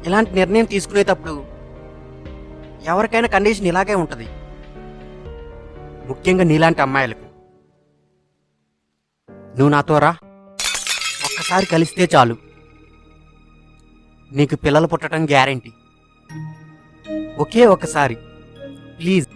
ఇలాంటి నిర్ణయం తీసుకునేటప్పుడు ఎవరికైనా కండిషన్ ఇలాగే ఉంటుంది, ముఖ్యంగా నీలాంటి అమ్మాయిలకు. నువ్వు నాతో రా, ఒక్కసారి కలిస్తే చాలు, నీకు పిల్లలు పుట్టడం గ్యారెంటీ. ఒకే ఒక్కసారి ప్లీజ్.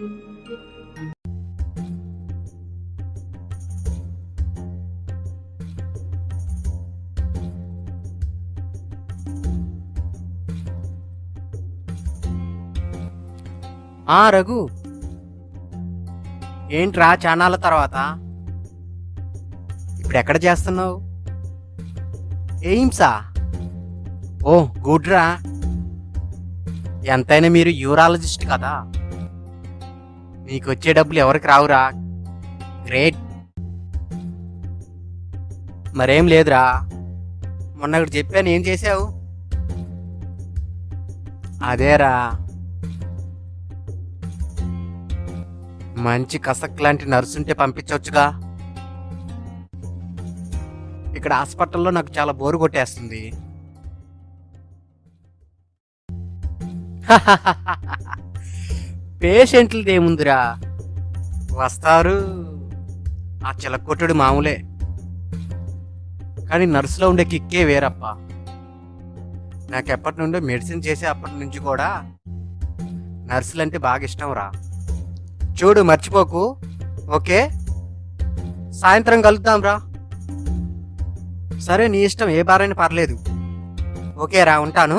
రఘు, ఏంట్రా చానాళ్ళ తర్వాత? ఇప్పుడు ఎక్కడ చేస్తున్నావు? ఎయిమ్సా? ఓ గుడ్ రా. ఎంతైనా మీరు యూరాలజిస్ట్ కదా, మీకు వచ్చే డబ్బులు ఎవరికి రావురా. గ్రేట్. మరేం లేదురా, మొన్న ఒకటి చెప్పాను, ఏం చేసావు? అదేరా, మంచి కసక్ లాంటి నర్సుంటే పంపించవచ్చుగా. ఇక్కడ హాస్పిటల్లో నాకు చాలా బోరు కొట్టేస్తుంది. పేషెంట్లది ఏముందిరా, వస్తారు, ఆ చిలకొట్టుడు మామూలే. కానీ నర్సులో ఉండే కిక్కే వేరప్ప. నాకు ఎప్పటి నుండో మెడిసిన్ చేసే అప్పటి నుంచి కూడా నర్సులంటే బాగా ఇష్టం రా. చూడు, మర్చిపోకు. ఓకే, సాయంత్రం కలుద్దాం రా. సరే, నీ ఇష్టం, ఏ బారైనా పర్లేదు. ఓకే రా, ఉంటాను.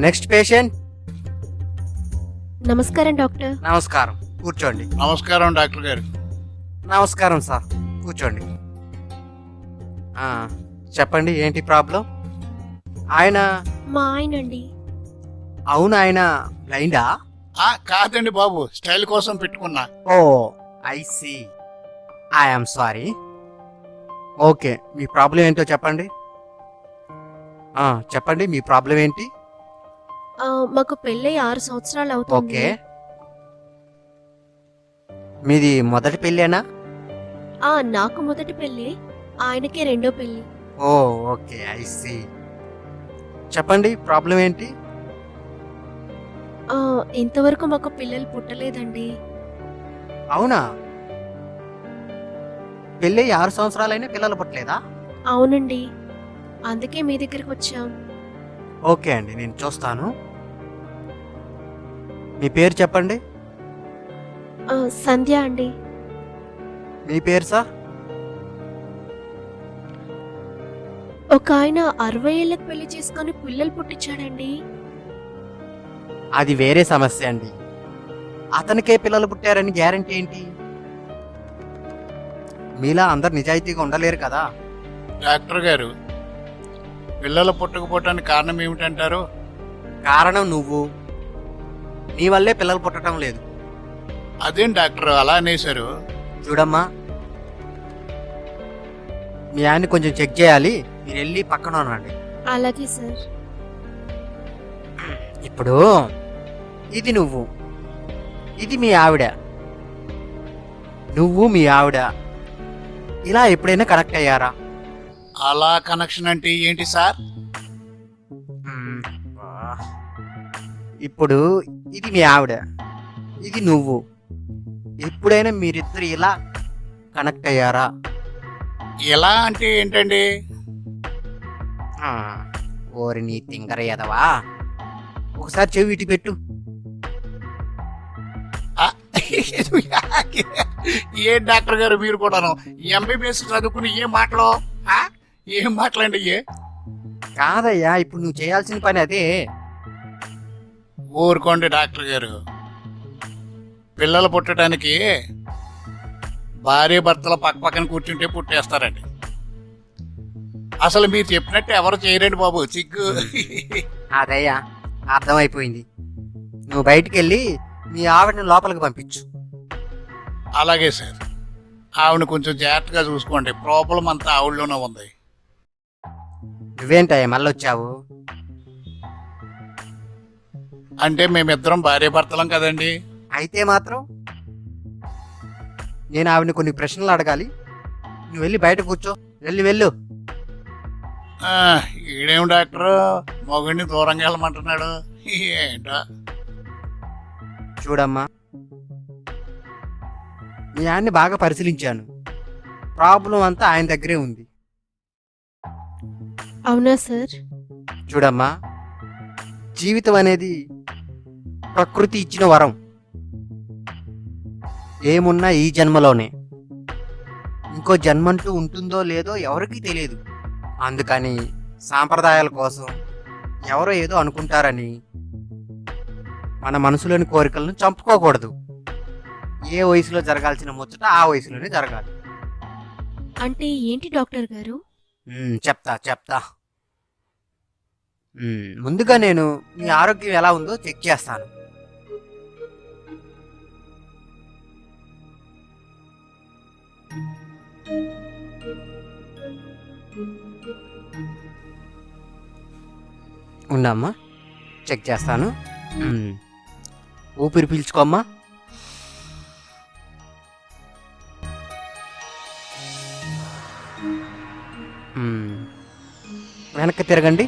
Next patient. నమస్కారం డాక్టర్. నమస్కారం, కూర్చోండి. నమస్కారం డాక్టర్ గారు. నమస్కారం సార్, కూర్చోండి. చెప్పండి, ఏంటి ప్రాబ్లం? ఆయన మా ఆయనండి. అవును, ఆయన బ్లైండా? కాదండి బాబు, స్టైల్ కోసం పెట్టుకున్నా. Oh I see, I'm sorry. Okay, మీ ప్రాబ్లం ఏంటో చెప్పండి. చెప్పండి, మీ ప్రాబ్లం ఏంటి? మాకు పెళ్ళై 6 సంవత్సరాలు అవుతుంది. ఓకే, మీది మొదటి పెళ్ళేనా? నాకు మొదటి పెళ్ళి, ఆయనకే రెండో పెళ్ళి. ఓ ఓకే, ఐ సీ. చెప్పండి, ప్రాబ్లం ఏంటి? ఇంతవరకు మాకు పిల్లలు పుట్టలేదండి. అవునా? పెళ్ళి 6 సంవత్సరాలైనా పిల్లలు పుట్టలేదా? అవునండి, అందుకే మీ దగ్గరికి వచ్చాం. ఓకే అండి, నేను చూస్తాను. మీ పేరు చెప్పండి. సంధ్య అండి. మీ పేరు సార్? ఒక ఆయన 60 ఏళ్ళకి పెళ్లి చేసుకొని పిల్లలు పుట్టించాడండి. అది వేరే సమస్య అండి. అతనికే పిల్లలు పుట్టారని గ్యారెంటీ ఏంటి? మీలా అందరు నిజాయితీగా ఉండలేరు కదా. డాక్టర్ గారు, పిల్లలు పుట్టకపోవటానికి కారణం ఏమిటంటారు? కారణం నువ్వు. నీ వల్లే పిల్లలు పుట్టడం లేదు. అదేం డాక్టర్ అలా అనేశారు? చూడమ్మా, మీ ఆయన్ని కొంచెం చెక్ చేయాలి, మీరు వెళ్ళి పక్కన ఉండండి. అలాగే సార్. ఇప్పుడు ఇది నువ్వు, ఇది మీ ఆవిడ. నువ్వు మీ ఆవిడ ఇలా ఎప్పుడైనా కనెక్ట్ అయ్యారా? అలా కనెక్షన్ అంటే ఏంటి సార్? ఇప్పుడు ఇది మీ ఆవిడ, ఇది నువ్వు. ఎప్పుడైనా మీరిద్దరు ఇలా కనెక్ట్ అయ్యారా? ఎలా అంటే ఏంటండి? ఓరి నీ తింగర ఎదవా, ఒకసారి చెవి ఇటు పెట్టు. ఏ డాక్టర్ గారు మీరు కూడాను ఎంబీబీఎస్ చదువుకుని ఏం మాటలండి? కాదయ్యా, ఇప్పుడు నువ్వు చేయాల్సిన పని అదే. ఊరుకోండి డాక్టర్ గారు, పిల్లలు పుట్టడానికి భార్య భర్తలు పక్క పక్కన కూర్చుంటే పుట్టేస్తారండి. అసలు మీరు చెప్పినట్టు ఎవరు చేయరండి బాబు, సిగ్గు. అదయ్యా, అర్థమైపోయింది. నువ్వు బయటికి వెళ్ళి మీ ఆవిడని లోపలికి పంపించు. అలాగే సార్, ఆవిడ కొంచెం జాగ్రత్తగా చూసుకోండి, ప్రాబ్లం అంతా ఆవిడలోనే ఉంది. నువ్వేంటయ్యా మళ్ళీ వచ్చావు? అంటే మేమిద్దరం భార్యాభర్తలం కదండి. అయితే మాత్రం నేను ఆవిడని కొన్ని ప్రశ్నలు అడగాలి. నువ్వు వెళ్ళి బయట కూర్చో. వెళ్ళు. ఆ, ఈడేం డాక్టర్ మొగుడిని దూరంగా వెళ్ళమంటున్నాడు ఏంటో. చూడమ్మా, మీ ఆయన్ని బాగా పరిశీలించాను. ప్రాబ్లం అంతా ఆయన దగ్గరే ఉంది. అవునా సార్? చూడమ్మా, జీవితం అనేది ప్రకృతి ఇచ్చిన వరం. ఏమున్నా ఈ జన్మలోనే. ఇంకో జన్మంటూ ఉంటుందో లేదో ఎవరికీ తెలియదు. అందుకని సాంప్రదాయాల కోసం ఎవరో ఏదో అనుకుంటారని మన మనసులోని కోరికలను చంపుకోకూడదు. ఏ వయసులో జరగాల్సిన ముచ్చట ఆ వయసులోనే జరగాలి. అంటే ఏంటి డాక్టర్ గారు? చెప్తా. ముందుగా నేను మీ ఆరోగ్యం ఎలా ఉందో చెక్ చేస్తాను. ఉండమ్మా, చెక్ చేస్తాను. ఊపిరి పీల్చుకోమ్మా. వెనక్కి తిరగండి.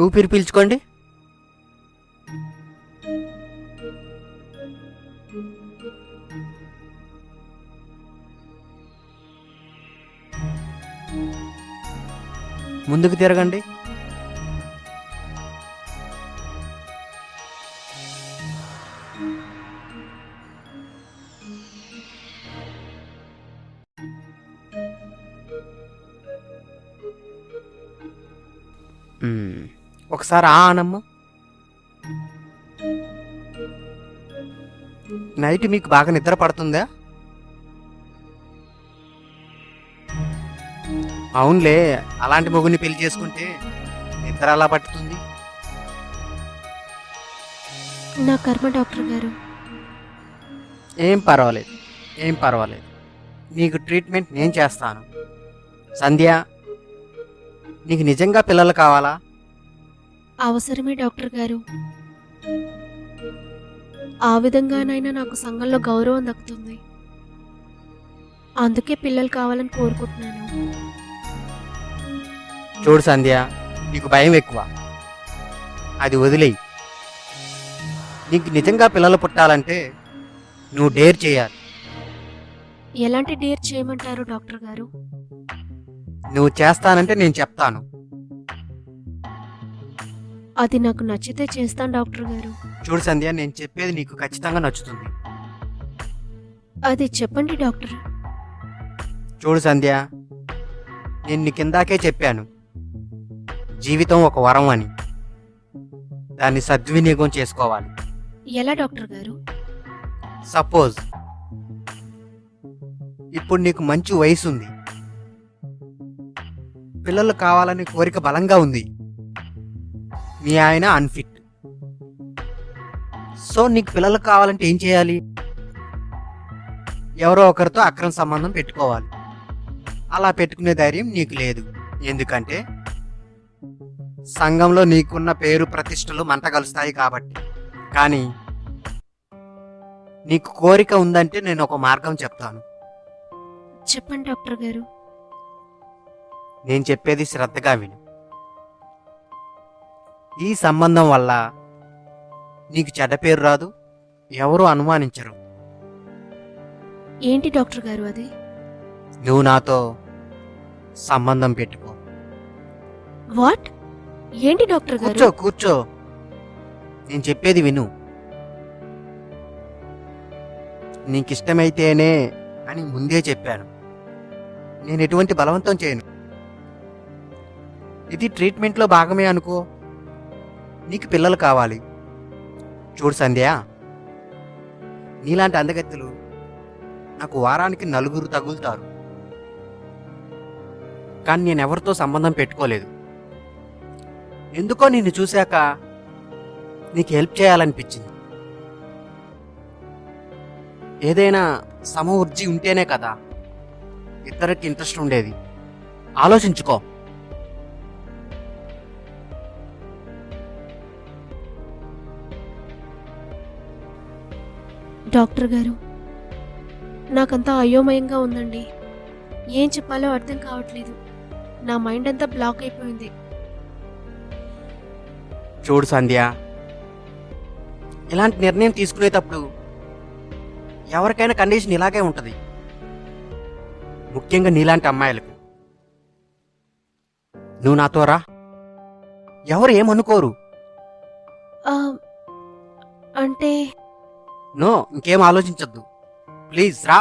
ఊపిరి పీల్చుకోండి. ముందుకు తిరగండి. ఒకసారి అనమ్మా. నైట్ మీకు బాగా నిద్ర పడుతుందా? అవునులే, అలాంటి మొగుని పెళ్లి చేసుకుంటే నిద్ర అలా పట్టుతుంది. నా కర్మ డాక్టర్ గారు. ఏం పర్వాలేదు. నీకు ట్రీట్మెంట్ నేను చేస్తాను. సంధ్య, నీకు నిజంగా పిల్లలు కావాలా? అవసరమే డాక్టర్ గారు. ఆ విధంగానైనా నాకు సంఘంలో గౌరవం దక్కుతుంది. అందుకే పిల్లలు కావాలని కోరుకుంటున్నాను. చూడు సంధ్య, నీకు భయం ఎక్కువ. అది వదిలేయి. నీకు నిజంగా పిల్లలు పుట్టాలంటే నువ్వు డేర్ చేయాలి. ఎలాంటి డేర్ చేయమంటారు డాక్టర్ గారు? నువ్వు చేస్తానంటే నేను చెప్తాను. అది నాకు నచ్చితే చేస్తాను డాక్టర్ గారు. చూడు సంధ్య, నేను చెప్పేది నీకు ఖచ్చితంగా నచ్చుతుంది. అది చెప్పండి డాక్టర్. చూడు సంధ్య, నేను నీ కిందాకే చెప్పాను, జీవితం ఒక వరం అని. దాన్ని సద్వినియోగం చేసుకోవాలి. ఎలా డాక్టర్ గారు? సపోజ్ ఇప్పుడు నీకు మంచి వయసు ఉంది, పిల్లలు కావాలని కోరిక బలంగా ఉంది. మీ ఆయన అన్ఫిట్. సో నీకు పిల్లలు కావాలంటే ఏం చేయాలి? ఎవరో ఒకరితో అక్రమ సంబంధం పెట్టుకోవాలి. అలా పెట్టుకునే ధైర్యం నీకు లేదు. ఎందుకంటే సంఘంలో నీకున్న పేరు ప్రతిష్టలు మంట కలుస్తాయి కాబట్టి. కానీ నీకు కోరిక ఉందంటే నేను ఒక మార్గం చెప్తాను. చెప్పండి డాక్టర్ గారు. నేను చెప్పేది శ్రద్ధగా విను. ఈ సంబంధం వల్ల నీకు చెడ్డ పేరు రాదు, ఎవరు అనుమానించరు. ఏంటి డాక్టర్ గారు అది? నువ్వు నాతో సంబంధం పెట్టుకో. వాట్? ఏంటి డాక్టర్ గారు? కూర్చో. నేను చెప్పేది విను. నీకిష్టమైతేనే అని ముందే చెప్పాను. నేను ఎటువంటి బలవంతం చేయను. ఇది ట్రీట్మెంట్లో భాగమే అనుకో. నీకు పిల్లలు కావాలి. చూడు సంధ్య, నీలాంటి అందగత్తెలు నాకు వారానికి 4 తగులుతారు. కానీ నేను ఎవరితో సంబంధం పెట్టుకోలేదు. ఎందుకో నిన్ను చూశాక నీకు హెల్ప్ చేయాలనిపించింది. ఏదైనా సమవుర్జి ఉంటేనే కదా ఇద్దరికి ఇంట్రెస్ట్ ఉండేది. ఆలోచించుకో. డాక్టర్ గారు, నాకంతా అయోమయంగా ఉందండి. ఏం చెప్పాలో అర్థం కావట్లేదు. నా మైండ్ అంతా బ్లాక్ అయిపోయింది. చూడు సంధ్య, ఇలాంటి నిర్ణయం తీసుకునేటప్పుడు ఎవరికైనా కండిషన్ ఇలాగే ఉంటుంది, ముఖ్యంగా నీలాంటి అమ్మాయిలకు. నువ్వు నాతో రా, ఎవరు ఏమనుకోరు. ఆ, అంటే నో, ఇంకేం ఆలోచించొద్దు, ప్లీజ్ రా.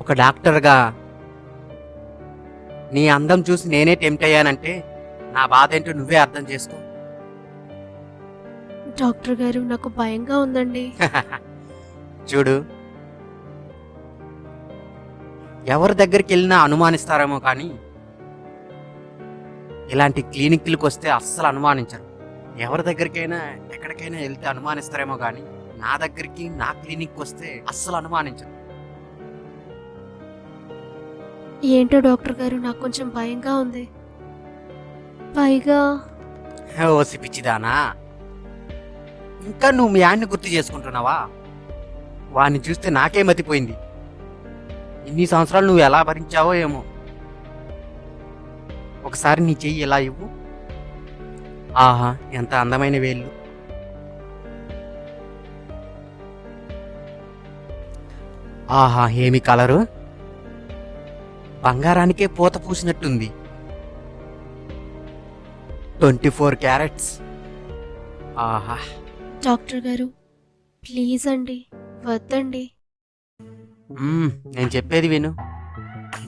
ఒక డాక్టర్గా నీ అందం చూసి నేనే టెంప్ట్ అయ్యానంటే నా బాధ ఏంటో నువ్వే అర్థం చేసుకో. డాక్టర్ గారు, నాకు భయంగా ఉందండి. చూడు, ఎవరి దగ్గరికి వెళ్ళినా అనుమానిస్తారేమో కానీ ఇలాంటి క్లినిక్లకు వస్తే అస్సలు అనుమానించరు. ఎవరి దగ్గరికైనా ఎక్కడికైనా వెళ్తే అనుమానిస్తారేమో కానీ నా దగ్గరికి, నా క్లినిక్కి వస్తే అస్సలు అనుమానించరు. ఏంటో డాక్టర్ గారు, నాకు కొంచెం భయంగా ఉంది. పైగా ఓసి పిచ్చిదానా, ఇంకా నువ్వు మీ ఆయన్ని గుర్తు చేసుకుంటున్నావా? వాడిని చూస్తే నాకే మతిపోయింది. ఇన్ని సంవత్సరాలు నువ్వు ఎలా భరించావో ఏమో. ఒకసారి నీ చెయ్యి ఎలా ఇవ్వు. ఆహా, ఎంత అందమైన వేళ్ళు. ఆహా, ఏమి కలరు, బంగారానికే పూత పూసినట్టుంది. 24 క్యారెట్స్. ఆహా. డాక్టర్ గారు, ప్లీజ్ అండి, వద్దండి. నేను చెప్పేది విను.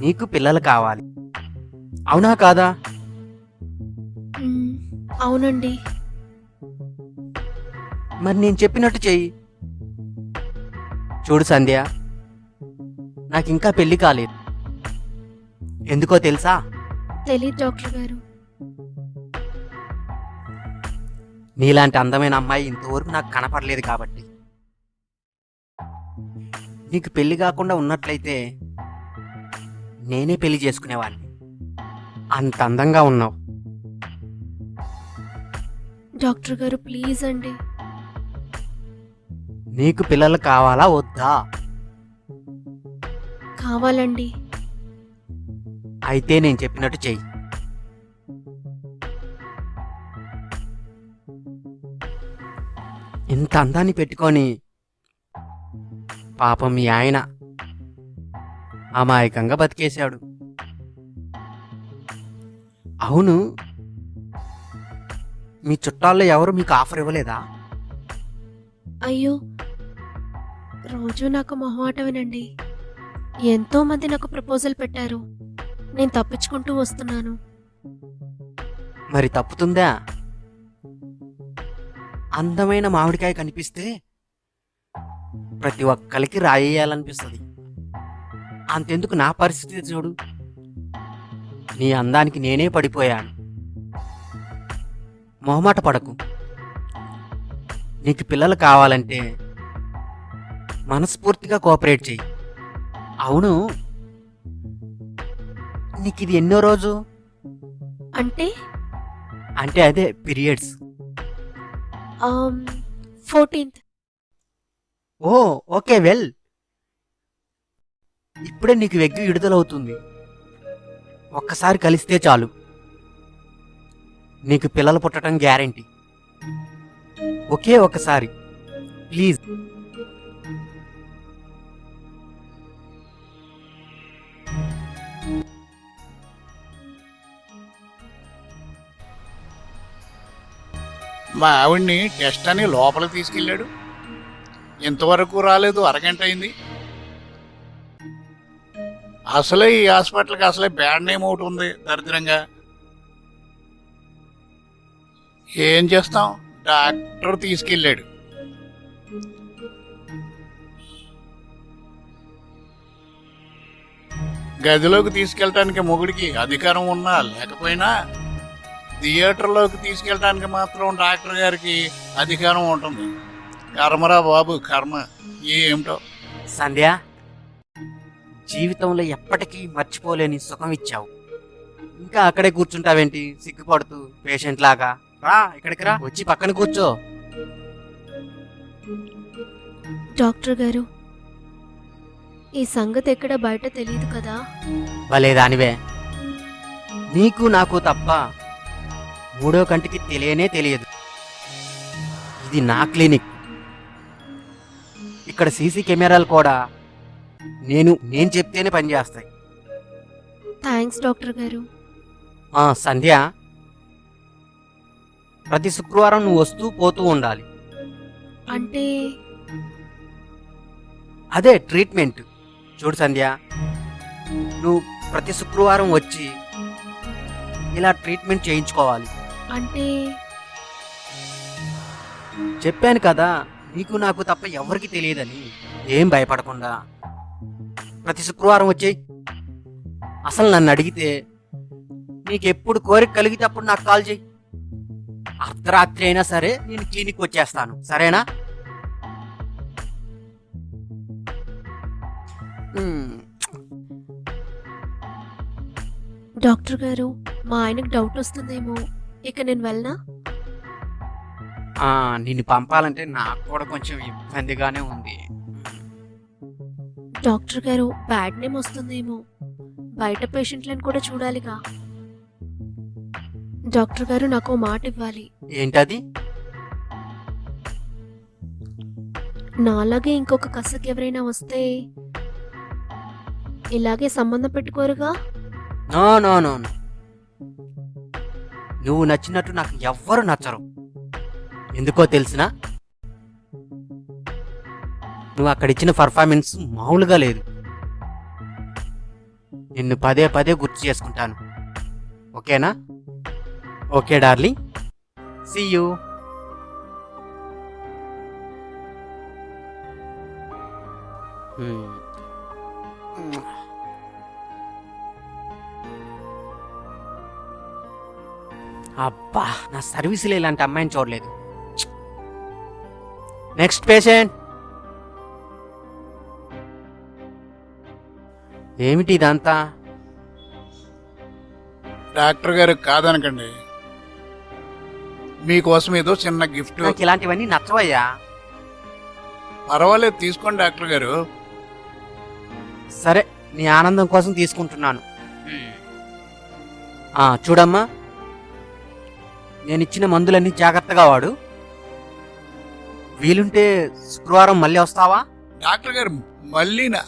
నీకు పిల్లలు కావాలి, అవునా కాదా? అవునండి. మరి నేను చెప్పినట్టు చెయ్యి. చూడు సంధ్య, నాకు ఇంకా పెళ్లి కాలేదు. ఎందుకో తెలుసా? తెలీదు డాక్టర్ గారు. నీలాంటి అందమైన అమ్మాయి ఇంతవరకు నాకు కనపడలేదు కాబట్టి. నీకు పెళ్లి కాకుండా ఉన్నట్లయితే నేనే పెళ్లి చేసుకునేవాడిని. అంత అందంగా ఉన్నావు. డాక్టర్ గారు, ప్లీజ్ అండి. నీకు పిల్లలు కావాలా వద్దా? కావాలండి. అయితే నేను చెప్పినట్టు చెయ్యి. ఇంత అందాన్ని పెట్టుకొని పాపం మీ ఆయన అమాయకంగా బతికేశాడు. అవును, మీ చుట్టాల్లో ఎవరు మీకు ఆఫర్ ఇవ్వలేదా? అయ్యో, రోజు నాకు మొహమాటమేనండి. ఎంతో మంది నాకు ప్రపోజల్ పెట్టారు. నేను తప్పించుకుంటూ వస్తున్నాను. మరి తప్పుతుందా? అందమైన మామిడికాయ కనిపిస్తే ప్రతి ఒక్కరికి రాయేయాలనిపిస్తుంది. అంతెందుకు నా పరిస్థితి చూడు. నీ అందానికి నేనే పడిపోయాను. మొహమాట పడకు. నీకు పిల్లలు కావాలంటే మనస్ఫూర్తిగా కోఆపరేట్ చెయ్యి. అవును, నీకు ఇది ఎన్నో రోజు? అంటే అంటే అదే పీరియడ్స్. 14th. ఓ, ఓకే, వెల్. ఇప్పుడే నీకు వెగ్గు విడుదలవుతుంది. ఒక్కసారి కలిస్తే చాలు, నీకు పిల్లలు పుట్టడం గ్యారెంటీ. ఒకే ఒక్కసారి ప్లీజ్. మా ఆవిడ్ని టెస్ట్ అని లోపలికి తీసుకెళ్ళాడు. ఇంతవరకు రాలేదు, అరగంట అయింది. అసలే ఈ హాస్పిటల్కి అసలే బ్యాడ్ నేమ్ ఒకటి ఉంది దరిద్రంగా. ఏం చేస్తాం, డాక్టర్ తీసుకెళ్ళాడు. గదిలోకి తీసుకెళ్ళటానికి మొగుడికి అధికారం ఉన్నా లేకపోయినా థియేటర్లోకి తీసుకెళ్ళటానికి మాత్రం డాక్టర్ గారికి అధికారం ఉంటుంది. కర్మరా బాబు కర్మ. ఏమిటో. సంధ్య, జీవితంలో ఎప్పటికీ మర్చిపోలేని సుఖం ఇచ్చావు. ఇంకా అక్కడే కూర్చుంటావేంటి సిగ్గుపడుతూ పేషెంట్ లాగా? రా ఇక్కడికి రా, వచ్చి పక్కన కూర్చో. డాక్టర్ గారు, ఈ సంగతి ఎక్కడ బయట తెలియదు కదా? భలే దానివే. నీకు నాకు తప్ప మూడో కంటికి తెలియనే తెలియదు. ఇది నా క్లినిక్. ఇక్కడ సీసీ కెమెరాలు కూడా నేను చెప్తేనే పనిచేస్తాయి. థ్యాంక్స్ డాక్టర్ గారు. సంధ్య, ప్రతి శుక్రవారం నువ్వు వస్తూ పోతూ ఉండాలి. అంటే అదే ట్రీట్మెంట్. చూడు సంధ్య, నువ్వు ప్రతి శుక్రవారం వచ్చి ఇలా ట్రీట్మెంట్ చేయించుకోవాలి. అంటే చెప్పాను కదా, నీకు నాకు తప్ప ఎవరికి తెలియదని. ఏం భయపడకుండా ప్రతి శుక్రవారం వచ్చేయి. అసలు నన్ను అడిగితే నీకెప్పుడు కోరిక కలిగితే అప్పుడు నాకు కాల్ చేయి. అర్ధరాత్రి అయినా సరే నేను క్లినిక్ వచ్చేస్తాను, సరేనా? డాక్టర్ గారు, మా ఆయనకు డౌట్ వస్తుందేమో, ఇక నేను వెళ్ళనా? నిన్ను పంపాలంటే నాకు కూడా కొంచెం ఇబ్బందిగానే ఉంది. డాక్టర్ గారు, బ్యాడ్ నేమ్ వస్తుందేమో, బయట పేషెంట్లను కూడా చూడాలిగా. డాక్టర్ గారు, నాకు ఓ మాట ఇవ్వాలి. ఏంటది? నాలాగే ఇంకొక కసకి ఎవరైనా వస్తే ఇలాగే సంబంధం పెట్టుకోరుగా? No no no no. నువ్వు నచ్చినట్టు నాకు ఎవ్వరు నచ్చరు. ఎందుకో తెలిసినా, నువ్వు అక్కడిచ్చిన పర్ఫార్మెన్స్ మామూలుగా లేదు. నిన్ను పదే పదే గుర్తు చేసుకుంటాను. ఓకేనా? Okay darling, see you. అబ్బా, నా సర్వీసులో ఇలాంటి అమ్మాయిని చూడలేదు. Next patient. ఏమిటి ఇదంతా? డాక్టర్ గారు కాదనకండి, మీకోసం ఏదో చిన్న గిఫ్ట్. నాకు ఇలాంటివన్నీ నచ్చవయ్యా. పర్వాలేదు, తీసుకోండి డాక్టర్ గారు. సరే, నీ ఆనందం కోసం తీసుకుంటున్నాను. చూడమ్మా, నేను ఇచ్చిన మందులన్నీ జాగ్రత్తగా వాడు. వీలుంటే శుక్రవారం మళ్ళీ వస్తావా? డాక్టర్ గారు మళ్ళీనా?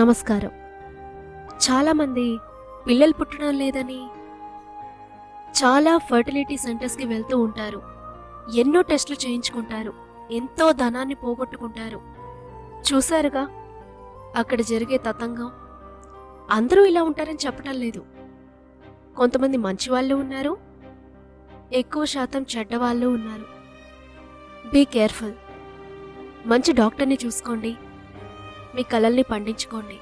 నమస్కారం. చాలామంది పిల్లలు పుట్టడం లేదని చాలా ఫర్టిలిటీ సెంటర్స్కి వెళ్తూ ఉంటారు. ఎన్నో టెస్టులు చేయించుకుంటారు, ఎంతో ధనాన్ని పోగొట్టుకుంటారు. చూశారుగా అక్కడ జరిగే తతంగం. అందరూ ఇలా ఉంటారని చెప్పటం లేదు. కొంతమంది మంచి వాళ్ళు ఉన్నారు, ఎక్కువ శాతం చెడ్డవాళ్ళు ఉన్నారు. Be careful. మంచి డాక్టర్ని చూసుకోండి, మీ కలల్ని పండించుకోండి.